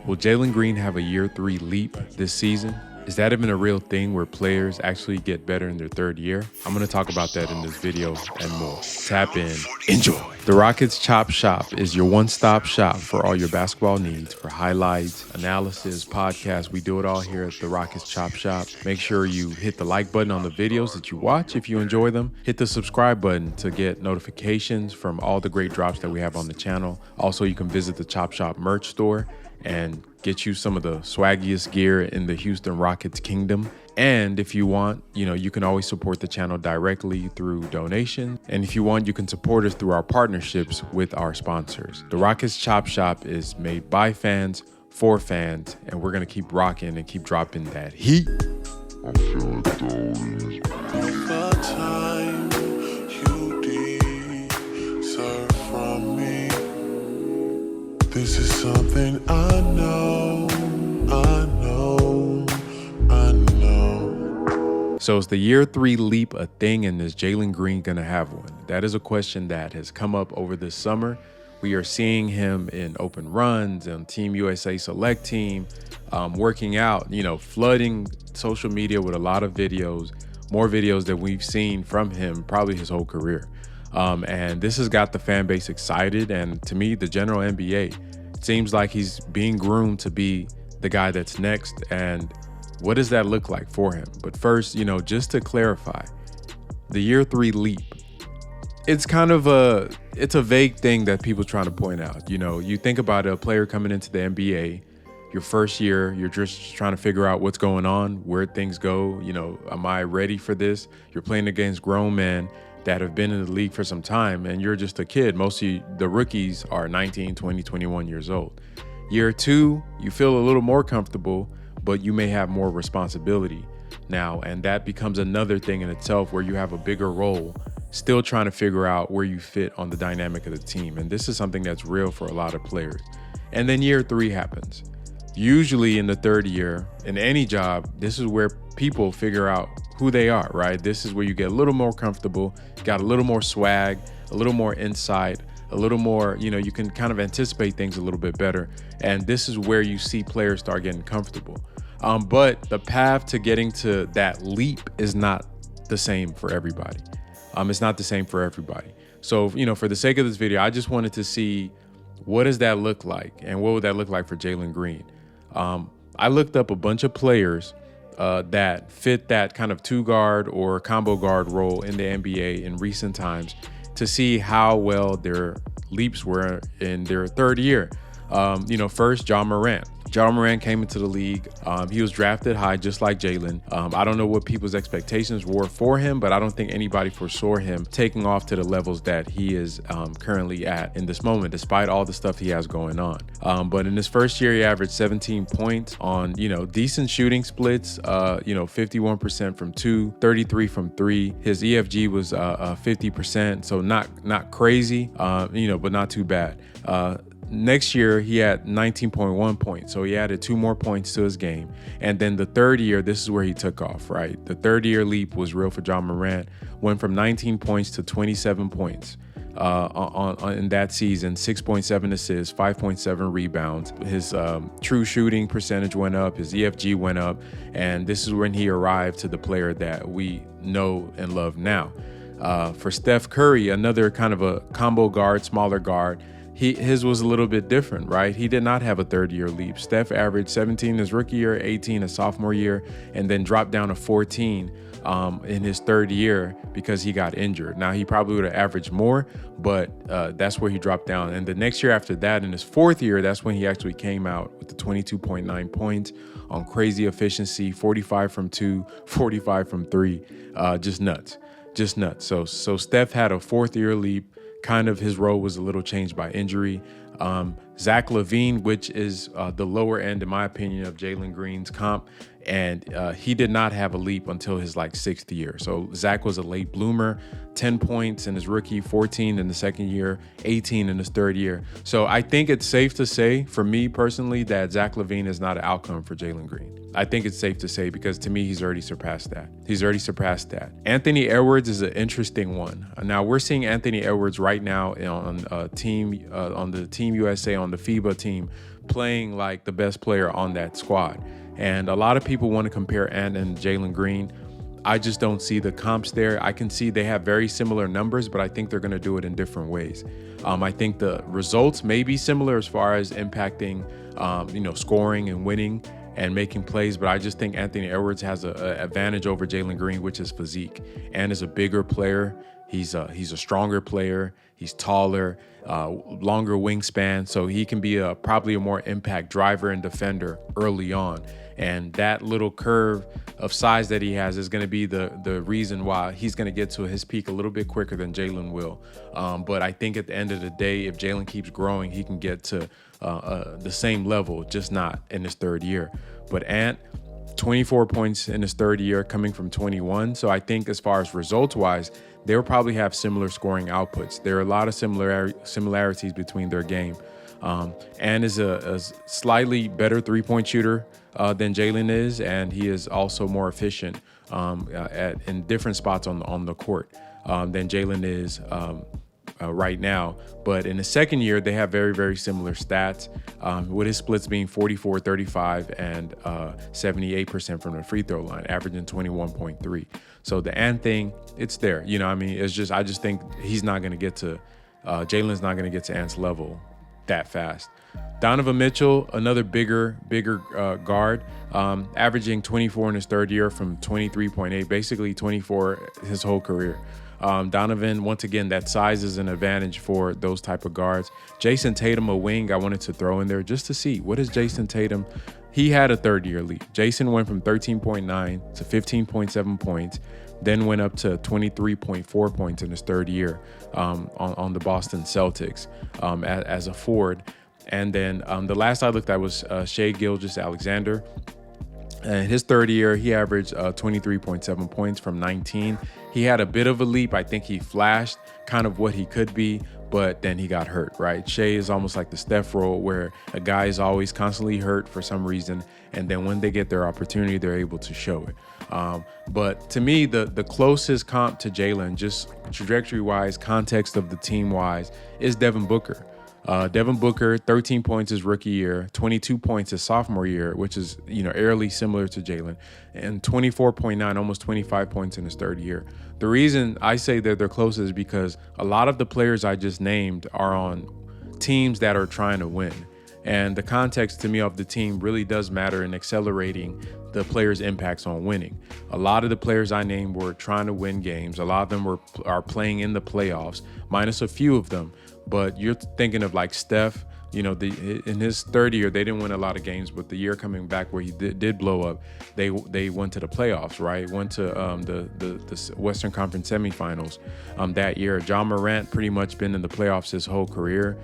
Will Jalen Green have a year 3 leap this season? Is that even a real thing where players actually get better in their third year? I'm going to talk about that in this video and more. Tap in, enjoy. The Rockets Chop Shop is your one-stop shop for all your basketball needs, for highlights, analysis, podcasts. We do it all here at the Rockets Chop Shop. Make sure you hit the like button on the videos that you watch if you enjoy them. Hit the subscribe button to get notifications from all the great drops that we have on the channel. Also, you can visit the Chop Shop merch store and get you some of the swaggiest gear in the Houston Rockets kingdom. And if you want, you can always support the channel directly through donation. And if you want, you can support us through our partnerships with our sponsors. The Rockets Chop Shop is made by fans, for fans, and we're going to keep rocking and keep dropping that heat. I'm feeling those. The time you deserve from me. This is something I know. So is the year 3 leap a thing, and is Jalen Green going to have one? That is a question that has come up over this summer. We are seeing him in open runs and Team USA Select Team, working out, flooding social media with a lot of videos, more videos than we've seen from him probably his whole career. And this has got the fan base excited. And to me, the general NBA, it seems like he's being groomed to be the guy that's next. And what does that look like for him? But first, just to clarify, the year 3 leap, it's kind of a vague thing that people trying to point out. You think about a player coming into the NBA, your first year, you're just trying to figure out what's going on, where things go. Am I ready for this? You're playing against grown men that have been in the league for some time, and you're just a kid. Most of the rookies are 19, 20, 21 years old. Year 2, you feel a little more comfortable, but you may have more responsibility now. And that becomes another thing in itself where you have a bigger role, still trying to figure out where you fit on the dynamic of the team. And this is something that's real for a lot of players. And then year 3 happens. Usually in the third year, in any job, this is where people figure out who they are, right? This is where you get a little more comfortable, got a little more swag, a little more insight, a little more, you can kind of anticipate things a little bit better. And this is where you see players start getting comfortable. But the path to getting to that leap is not the same for everybody. It's not the same for everybody. So, for the sake of this video, I just wanted to see what does that look like and what would that look like for Jalen Green. I looked up a bunch of players that fit that kind of 2-guard or combo guard role in the NBA in recent times to see how well their leaps were in their third year. First, Ja Morant. Ja Morant came into the league. He was drafted high, just like Jalen. I don't know what people's expectations were for him, but I don't think anybody foresaw him taking off to the levels that he is currently at in this moment, despite all the stuff he has going on. But in his first year, he averaged 17 points on, decent shooting splits, 51% from 2, 33 from 3. His EFG was 50%, so not crazy, but not too bad. Next year, he had 19.1 points, so he added 2 more points to his game. And then the third year, this is where he took off, right? The third year leap was real for Ja Morant. Went from 19 points to 27 points in that season, 6.7 assists, 5.7 rebounds. His true shooting percentage went up, his EFG went up, and this is when he arrived to the player that we know and love now. For Steph Curry, another kind of a combo guard, smaller guard, his was a little bit different, right? He did not have a third-year leap. Steph averaged 17 his rookie year, 18 his sophomore year, and then dropped down to 14 in his third year because he got injured. Now, he probably would have averaged more, but that's where he dropped down. And the next year after that, in his fourth year, that's when he actually came out with the 22.9 points on crazy efficiency, 45 from 2, 45 from 3. Just nuts. So Steph had a fourth-year leap. Kind of his role was a little changed by injury. Zach LaVine, which is the lower end, in my opinion, of Jalen Green's comp, and he did not have a leap until his 6th year. So Zach was a late bloomer, 10 points in his rookie, 14 in the second year, 18 in his third year. So I think it's safe to say, for me personally, that Zach LaVine is not an outcome for Jalen Green. I think it's safe to say because to me, he's already surpassed that. Anthony Edwards is an interesting one. Now we're seeing Anthony Edwards right now on the Team USA, on the FIBA team, playing like the best player on that squad. And a lot of people want to compare Ant and Jalen Green. I just don't see the comps there. I can see they have very similar numbers, but I think they're going to do it in different ways. I think the results may be similar as far as impacting, scoring and winning and making plays, but I just think Anthony Edwards has an advantage over Jalen Green, which is physique, and is a bigger player. He's a stronger player. He's taller, longer wingspan, so he can be probably a more impact driver and defender early on. And that little curve of size that he has is going to be the reason why he's going to get to his peak a little bit quicker than Jalen will. But I think at the end of the day, if Jalen keeps growing, he can get to the same level, just not in his third year. But Ant, 24 points in his third year, coming from 21. So I think as far as results-wise, they'll probably have similar scoring outputs. There are a lot of similarities between their game. Ant is a slightly better three-point shooter than Jalen is, and he is also more efficient in different spots on the court than Jalen is right now. But in the second year, they have very, very similar stats, with his splits being 44, 35, and 78% from the free throw line, averaging 21.3. So the Ant thing, it's there. It's just, I just think he's not going to get to, Jalen's not going to get to Ant's level that fast. Donovan Mitchell, another bigger guard, averaging 24 in his third year from 23.8, basically 24 his whole career. Donovan, once again, that size is an advantage for those type of guards. Jason Tatum, a wing, I wanted to throw in there just to see, what is Jason Tatum? He had a third-year leap. Jason went from 13.9 to 15.7 points, then went up to 23.4 points in his third year on the Boston Celtics as a forward. And then the last I looked at was Shai Gilgeous-Alexander. In his third year, he averaged 23.7 points from 19. He had a bit of a leap. I think he flashed kind of what he could be, but then he got hurt, right? Shai is almost like the Steph role, where a guy is always constantly hurt for some reason, and then when they get their opportunity, they're able to show it. But to me, the closest comp to Jalen, just trajectory-wise, context of the team-wise, is Devin Booker. Devin Booker, 13 points his rookie year, 22 points his sophomore year, which is, eerily similar to Jalen, and 24.9, almost 25 points in his third year. The reason I say that they're close is because a lot of the players I just named are on teams that are trying to win. And the context to me of the team really does matter in accelerating the players' impacts on winning. A lot of the players I named were trying to win games. A lot of them are playing in the playoffs, minus a few of them. But you're thinking of like Steph, in his third year, they didn't win a lot of games, but the year coming back where he did blow up, they went to the playoffs, right? Went to the Western Conference semifinals that year. John Morant pretty much been in the playoffs his whole career.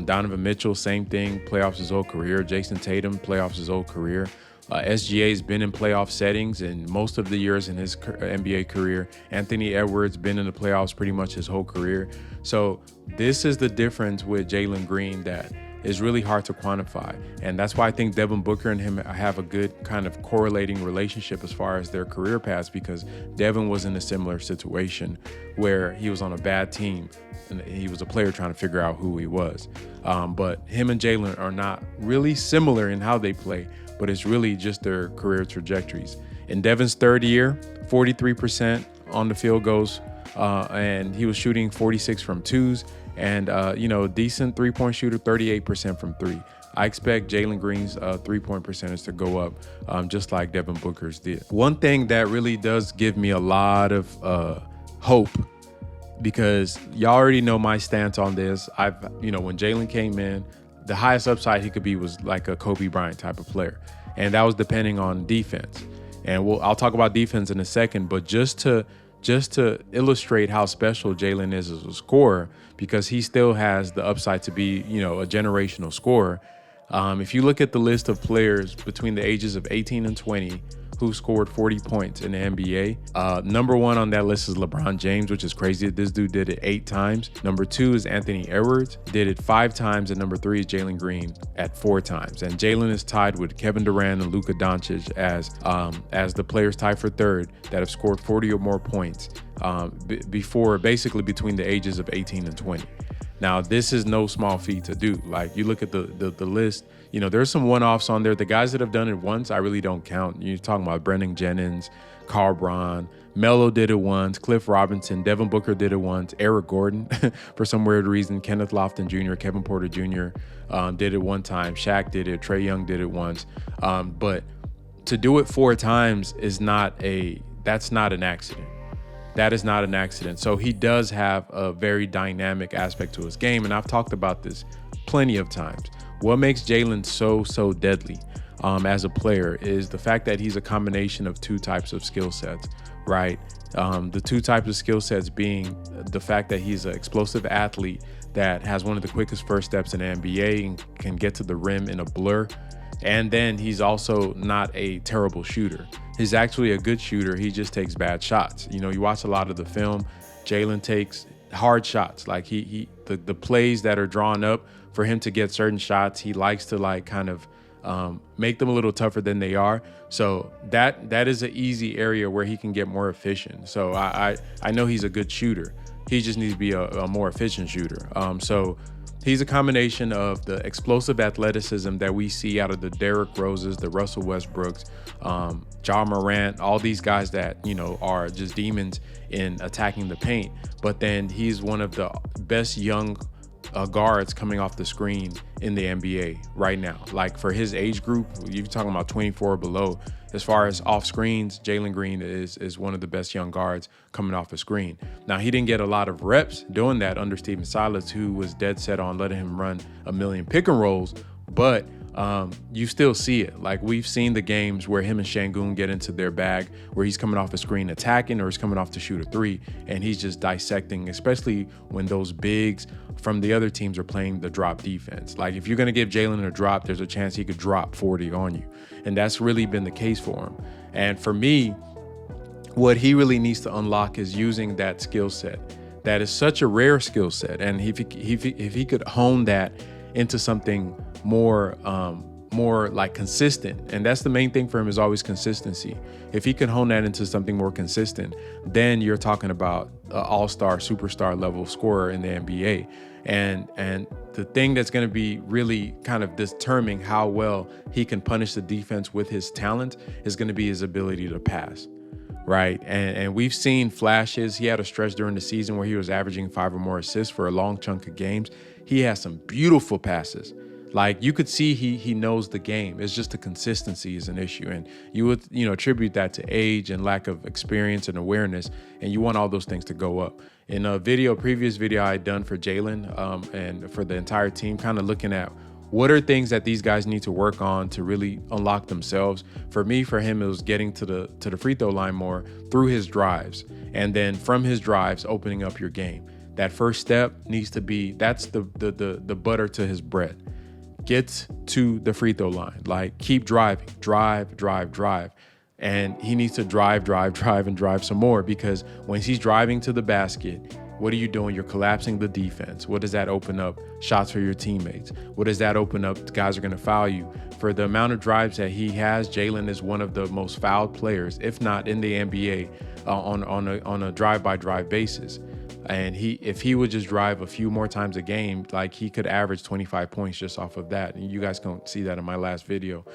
Donovan Mitchell, same thing, playoffs his whole career. Jason Tatum, playoffs his whole career. SGA's been in playoff settings in most of the years in his NBA career. Anthony Edwards been in the playoffs pretty much his whole career. So this is the difference with Jalen Green that is really hard to quantify. And that's why I think Devin Booker and him have a good kind of correlating relationship as far as their career paths, because Devin was in a similar situation where he was on a bad team and he was a player trying to figure out who he was. But him and Jalen are not really similar in how they play, but it's really just their career trajectories. In Devin's third year, 43% on the field goals, and he was shooting 46 from twos, and decent three-point shooter, 38% from three. I expect Jalen Green's three-point percentage to go up, just like Devin Booker's did. One thing that really does give me a lot of hope, because y'all already know my stance on this. When Jalen came in, the highest upside he could be was like a Kobe Bryant type of player, and that was depending on defense. And I'll talk about defense in a second, but just to illustrate how special Jalen is as a scorer, because he still has the upside to be, a generational scorer. If you look at the list of players between the ages of 18 and 20 who scored 40 points in the NBA, number one on that list is LeBron James, which is crazy. This dude did it 8 times. Number 2 is Anthony Edwards, did it 5 times. And number 3 is Jalen Green at 4 times. And Jalen is tied with Kevin Durant and Luka Doncic as the players tied for third that have scored 40 or more points basically between the ages of 18 and 20. Now, this is no small feat to do. Like, you look at the list, there's some one-offs on there. The guys that have done it once, I really don't count. You're talking about Brennan Jennings, Carl Braun, Melo did it once, Cliff Robinson, Devin Booker did it once, Eric Gordon, for some weird reason, Kenneth Lofton Jr., Kevin Porter Jr. Did it one time, Shaq did it, Trae Young did it once. But to do it 4 times that's not an accident. That is not an accident. So he does have a very dynamic aspect to his game, and I've talked about this plenty of times. What makes Jalen so deadly as a player is the fact that he's a combination of 2 types of skill sets, right? The 2 types of skill sets being the fact that he's an explosive athlete that has one of the quickest first steps in the NBA and can get to the rim in a blur. And then he's also not a terrible shooter. He's actually a good shooter. He just takes bad shots. You watch a lot of the film, Jalen takes hard shots. Like the plays that are drawn up for him to get certain shots, he likes to kind of make them a little tougher than they are. So that is an easy area where he can get more efficient. So I know he's a good shooter. He just needs to be a more efficient shooter. So he's a combination of the explosive athleticism that we see out of the Derrick Roses, the Russell Westbrooks, Ja Morant, all these guys that, are just demons in attacking the paint. But then he's one of the best young guards coming off the screen in the NBA right now. Like for his age group, you're talking about 24 or below. As far as off screens, Jalen Green is one of the best young guards coming off the screen. Now, he didn't get a lot of reps doing that under Stephen Silas, who was dead set on letting him run a million pick and rolls, but you still see it. Like we've seen the games where him and Şengün get into their bag, where he's coming off the screen attacking or he's coming off to shoot a 3, and he's just dissecting, especially when those bigs from the other teams are playing the drop defense. Like if you're going to give Jalen a drop, there's a chance he could drop 40 on you. And that's really been the case for him. And for me, what he really needs to unlock is using that skill set. That is such a rare skill set. And if he could hone that into something more like consistent, and that's the main thing for him, is always consistency. If he can hone that into something more consistent, then you're talking about an all-star, superstar level scorer in the NBA. And the thing that's going to be really kind of determining how well he can punish the defense with his talent is going to be his ability to pass, right? And we've seen flashes. He had a stretch during the season where he was averaging 5 or more assists for a long chunk of games. He has some beautiful passes. Like you could see he knows the game. It's just the consistency is an issue. And you would, attribute that to age and lack of experience and awareness. And you want all those things to go up. In a previous video I had done for Jalen and for the entire team, kind of looking at what are things that these guys need to work on to really unlock themselves. For him, it was getting to the free throw line more through his drives. And then from his drives, opening up your game. That first step needs to be, that's the butter to his bread. Get to the free throw line. Like keep driving, drive. And he needs to drive some more, because when he's driving to the basket, what are you doing? You're collapsing the defense. What does that open up? Shots for your teammates. What does that open up? Guys are going to foul you. For the amount of drives that he has, Jalen is one of the most fouled players, if not in the NBA, on a drive-by-drive basis. And if he would just drive a few more times a game, like he could average 25 points just off of that. And you guys can see that in my last video,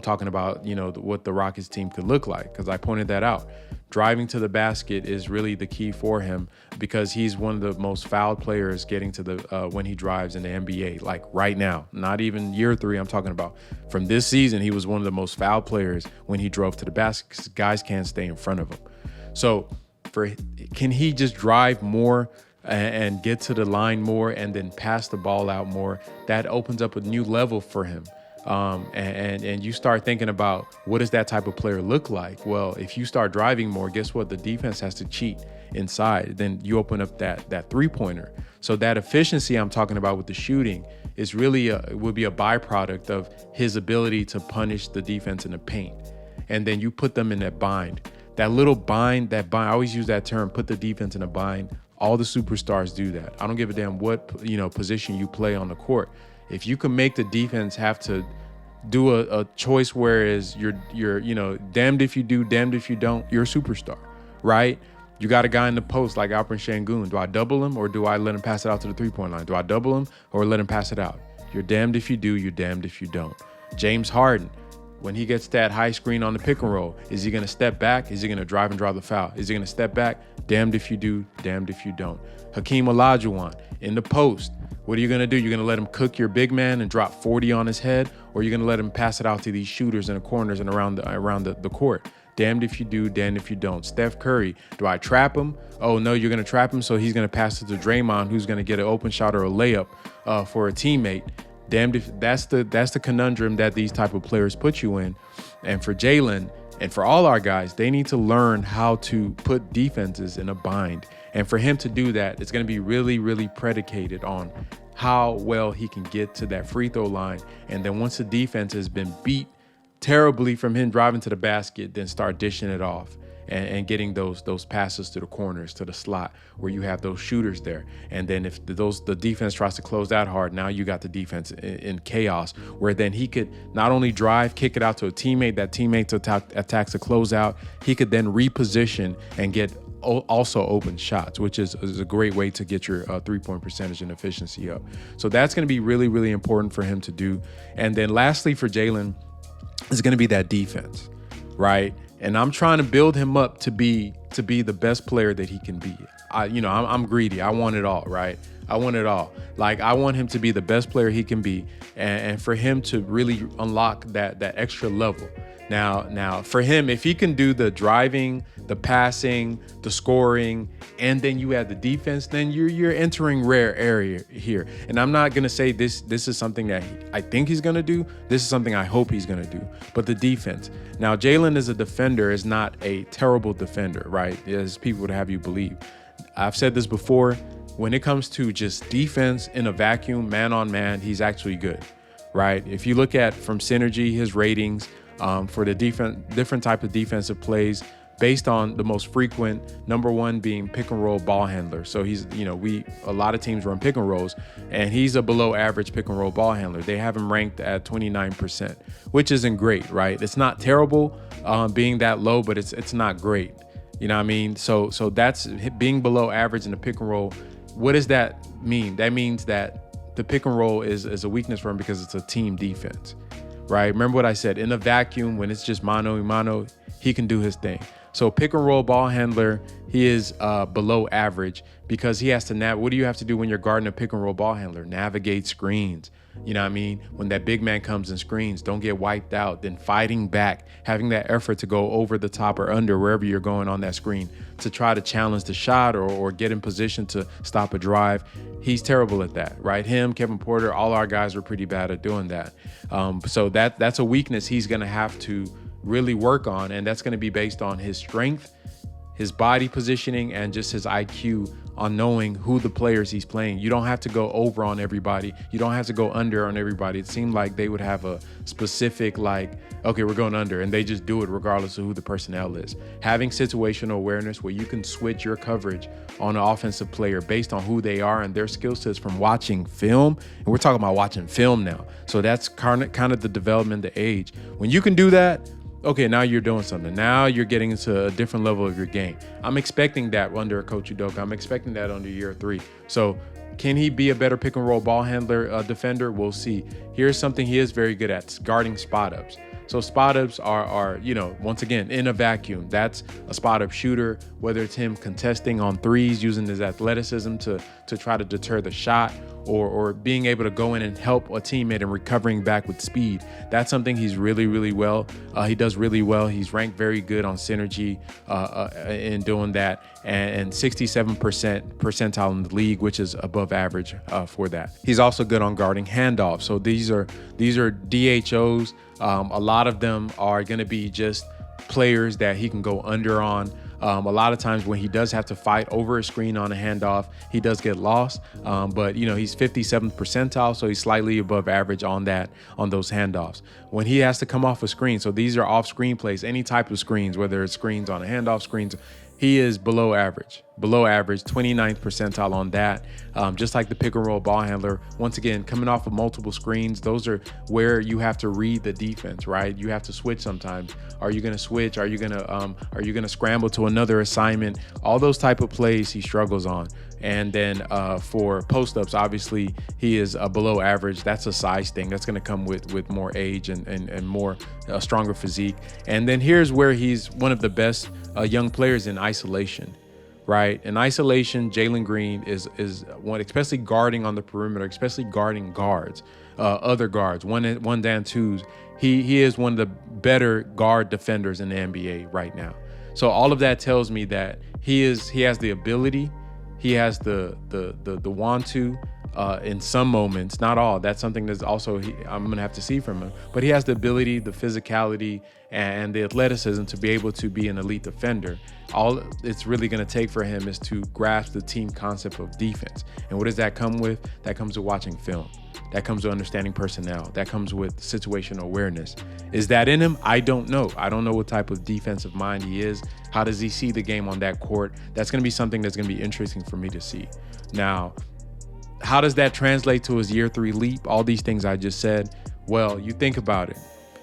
talking about, what the Rockets team could look like, because I pointed that out. Driving to the basket is really the key for him, because he's one of the most fouled players getting to the when he drives in the NBA, like right now, not even year 3. I'm talking about from this season. He was one of the most fouled players when he drove to the basket, because guys can't stay in front of him. So can he just drive more and get to the line more and then pass the ball out more? That opens up a new level for him. And you start thinking about, what does that type of player look like? Well, if you start driving more, guess what? The defense has to cheat inside. Then you open up that 3-pointer. So that efficiency I'm talking about with the shooting is really would be a byproduct of his ability to punish the defense in the paint. And then you put them in that bind. That little bind, I always use that term, put the defense in a bind. All the superstars do that. I don't give a damn what position you play on the court. If you can make the defense have to do a choice, whereas you're damned if you do, damned if you don't, you're a superstar, right? You got a guy in the post like Alperen Şengün. Do I double him or do I let him pass it out to the 3-point line? Do I double him or let him pass it out? You're damned if you do, you're damned if you don't. James Harden, when he gets that high screen on the pick and roll, is he going to step back? Is he going to drive and draw the foul? Is he going to step back? Damned if you do, damned if you don't. Hakeem Olajuwon, in the post, what are you going to do? You're going to let him cook your big man and drop 40 on his head, or you're going to let him pass it out to these shooters in the corners and around the court? Damned if you do, damned if you don't. Steph Curry, do I trap him? Oh, no, you're going to trap him, so he's going to pass it to Draymond, who's going to get an open shot or a layup for a teammate. Damned if that's the conundrum that these type of players put you in. And for Jalen and for all our guys, they need to learn how to put defenses in a bind. And for him to do that, it's going to be really, really predicated on how well he can get to that free throw line. And then once the defense has been beat terribly from him driving to the basket, then start dishing it off and getting those passes to the corners, to the slot where you have those shooters there. And then if the defense tries to close that hard, now you got the defense in chaos, where then he could not only drive, kick it out to a teammate, that teammate attacks a closeout, he could then reposition and get also open shots, which is a great way to get your three-point percentage and efficiency up. So that's going to be really, really important for him to do. And then lastly for Jalen is going to be that defense, right? And I'm trying to build him up to be the best player that he can be. I'm greedy. I want it all, right? I want it all. Like, I want him to be the best player he can be, and for him to really unlock that extra level. Now, for him, if he can do the driving, the passing, the scoring, and then you add the defense, then you're entering rare area here. And I'm not gonna say this is something that I think he's gonna do. This is something I hope he's gonna do. But the defense. Now, Jalen as a defender is not a terrible defender, right? As people would have you believe. I've said this before. When it comes to just defense in a vacuum, man on man, he's actually good, right? If you look at from Synergy, his ratings for the different type of defensive plays, based on the most frequent, number one being pick and roll ball handler. So he's, a lot of teams run pick and rolls, and he's a below average pick and roll ball handler. They have him ranked at 29%, which isn't great, right? It's not terrible being that low, but it's not great. You know what I mean? So that's being below average in the pick and roll. What does that mean? That means that the pick and roll is a weakness for him because it's a team defense, right? Remember what I said, in a vacuum, when it's just mano a mano, he can do his thing. So pick and roll ball handler, he is below average because he has to what do you have to do when you're guarding a pick and roll ball handler? Navigate screens. You know what I mean? When that big man comes in screens, don't get wiped out, then fighting back, having that effort to go over the top or under wherever you're going on that screen to try to challenge the shot or get in position to stop a drive. He's terrible at that, right? Him, Kevin Porter, all our guys are pretty bad at doing that. So that's a weakness he's going to have to really work on, and that's going to be based on his strength, his body positioning, and just his IQ on knowing who the players he's playing. You don't have to go over on everybody. You don't have to go under on everybody. It seemed like they would have a specific, okay, we're going under, and they just do it regardless of who the personnel is. Having situational awareness where you can switch your coverage on an offensive player based on who they are and their skill sets from watching film. And we're talking about watching film now. So that's kind of the development, the age. When you can do that, okay, now you're doing something. Now you're getting into a different level of your game. I'm expecting that under Coach Udoka. I'm expecting that under year 3. So can he be a better pick and roll ball handler, defender? We'll see. Here's something he is very good at, guarding spot ups. So spot ups are once again, in a vacuum. That's a spot up shooter, whether it's him contesting on threes, using his athleticism to try to deter the shot, or being able to go in and help a teammate and recovering back with speed. That's something he's really, really well. He does really well. He's ranked very good on Synergy in doing that, and 67% percentile in the league, which is above average for that. He's also good on guarding handoffs. So these are DHOs. A lot of them are going to be just players that he can go under on. A lot of times when he does have to fight over a screen on a handoff, he does get lost. But he's 57th percentile, so he's slightly above average on those handoffs. When he has to come off a screen, so these are off screen plays, any type of screens, whether it's screens on a handoff, screens, he is below average, 29th percentile on that. Just like the pick and roll ball handler, once again, coming off of multiple screens, those are where you have to read the defense, right? You have to switch sometimes. Are you going to switch? Are you going to scramble to another assignment? All those type of plays he struggles on. And then for post-ups, obviously, he is below average. That's a size thing. That's going to come with more age and more stronger physique. And then here's where he's one of the best young players in isolation, right? In isolation, Jalen Green is one, especially guarding on the perimeter, especially guarding guards, other guards, one down twos. He is one of the better guard defenders in the NBA right now. So all of that tells me that he has the ability. He has the want to in some moments, not all. That's something that's also I'm gonna have to see from him. But he has the ability, the physicality, and the athleticism to be able to be an elite defender. All it's really gonna take for him is to grasp the team concept of defense. And what does that come with? That comes with watching film. That comes with understanding personnel. That comes with situational awareness. Is that in him? I don't know. I don't know what type of defensive mind he is. How does he see the game on that court? That's going to be something that's going to be interesting for me to see. Now, how does that translate to his year 3 leap? All these things I just said. Well, you think about it.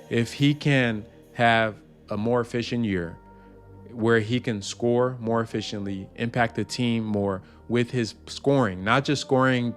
If he can have a more efficient year where he can score more efficiently, impact the team more with his scoring, not just scoring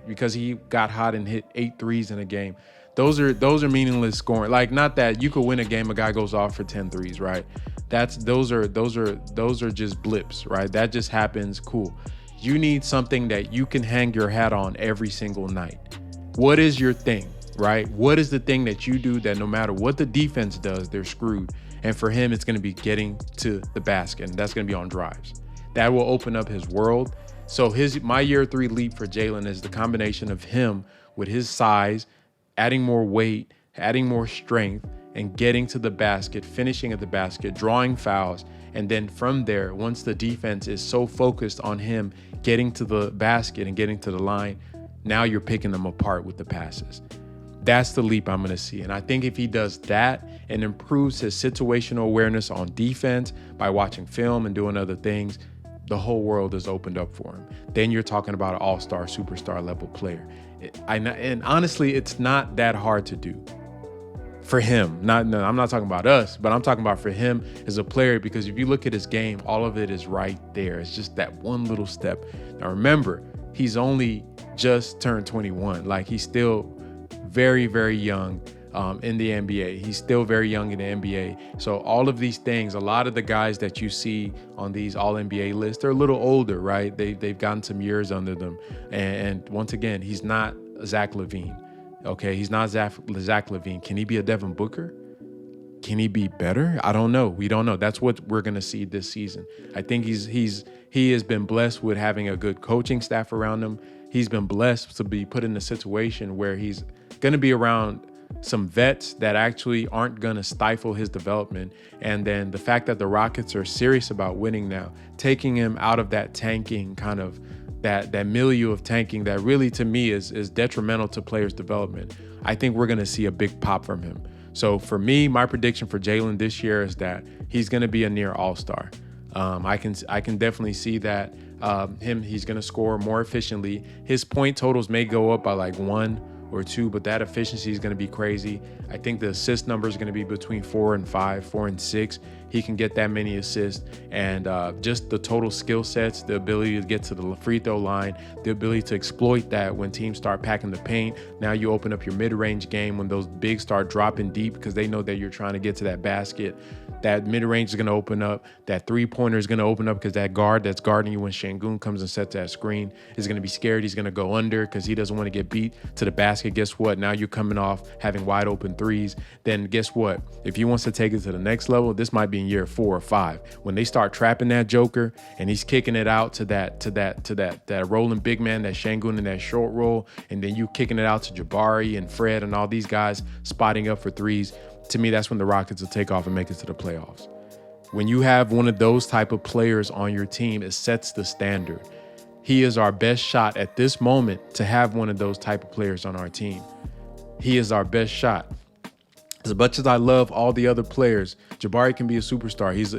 because he got hot and hit 8 threes in a game. Those are meaningless scoring. Like, not that you could win a game, a guy goes off for 10 threes, right? Those are just blips, right? That just happens. Cool. You need something that you can hang your hat on every single night. What is your thing, right? What is the thing that you do that no matter what the defense does, they're screwed? And for him, it's going to be getting to the basket, and that's going to be on drives. That will open up his world. So my year 3 leap for Jalen is the combination of him with his size, adding more weight, adding more strength, and getting to the basket, finishing at the basket, drawing fouls. And then from there, once the defense is so focused on him getting to the basket and getting to the line, now you're picking them apart with the passes. That's the leap I'm going to see. And I think if he does that and improves his situational awareness on defense by watching film and doing other things, the whole world is opened up for him. Then you're talking about an all-star, superstar level player. And honestly, it's not that hard to do for him. I'm not talking about us, but I'm talking about for him as a player, because if you look at his game, all of it is right there. It's just that one little step. Now remember, he's only just turned 21. Like, he's still very, very young in the NBA. He's still very young in the NBA. So all of these things, a lot of the guys that you see on these all-NBA lists, they're a little older, right? They've gotten some years under them. And once again, he's not Zach LaVine. Okay, he's not Zach LaVine. Can he be a Devin Booker? Can he be better? I don't know. We don't know. That's what we're going to see this season. I think he has been blessed with having a good coaching staff around him. He's been blessed to be put in a situation where he's going to be around some vets that actually aren't going to stifle his development. And then the fact that the Rockets are serious about winning now, taking him out of that tanking kind of that milieu of tanking that really, to me, is detrimental to players' development. I think we're going to see a big pop from him. So for me, my prediction for Jalen this year is that he's going to be a near all-star. I can definitely see that he's going to score more efficiently. His point totals may go up by like 1 or 2, but that efficiency is going to be crazy. I think the assist number is going to be between 4 and 5, 4 and 6. He can get that many assists, and just the total skill sets, the ability to get to the free throw line, the ability to exploit that when teams start packing the paint. Now you open up your mid-range game when those bigs start dropping deep because they know that you're trying to get to that basket. That mid-range is going to open up. That three-pointer is going to open up because that guard that's guarding you when Şengün comes and sets that screen is going to be scared. He's going to go under because he doesn't want to get beat to the basket. Guess what? Now you're coming off having wide open threes. Then guess what? If he wants to take it to the next level, this might be in year 4 or 5 when they start trapping that joker and he's kicking it out to that rolling big man, that Şengün in that short roll, and then you kicking it out to Jabari and Fred and all these guys spotting up for threes. To me, that's when the Rockets will take off and make it to the playoffs. When you have one of those type of players on your team, it sets the standard. He is our best shot at this moment to have one of those type of players on our team. He is our best shot. As much as I love all the other players, Jabari can be a superstar. He's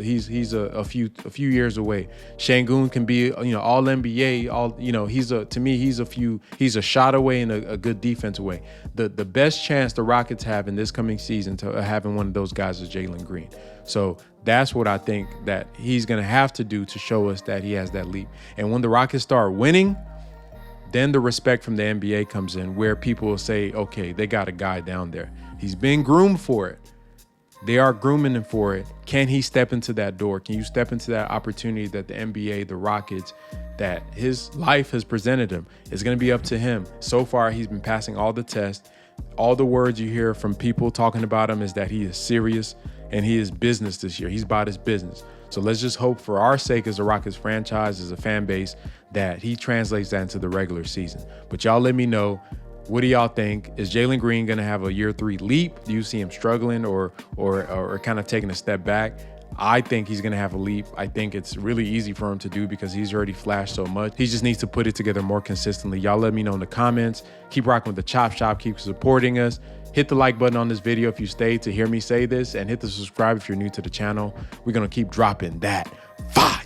a few years away. Şengün can be all NBA. He's a shot away and a good defense away. The best chance the Rockets have in this coming season to having one of those guys is Jalen Green. So that's what I think that he's gonna have to do to show us that he has that leap. And when the Rockets start winning, then the respect from the NBA comes in, where people will say, okay, they got a guy down there. He's been groomed for it. They are grooming him for it. Can he step into that door? Can you step into that opportunity that the NBA, the Rockets, that his life has presented him? It's going to be up to him. So far, he's been passing all the tests. All the words you hear from people talking about him is that he is serious and he is business this year. He's about his business. So let's just hope for our sake as a Rockets franchise, as a fan base, that he translates that into the regular season. But y'all let me know, what do y'all think? Is Jalen Green going to have a year 3 leap? Do you see him struggling or kind of taking a step back? I think he's going to have a leap. I think it's really easy for him to do because he's already flashed so much. He just needs to put it together more consistently. Y'all let me know in the comments. Keep rocking with the Chop Shop. Keep supporting us. Hit the like button on this video if you stayed to hear me say this, and hit the subscribe if you're new to the channel. We're going to keep dropping that fire.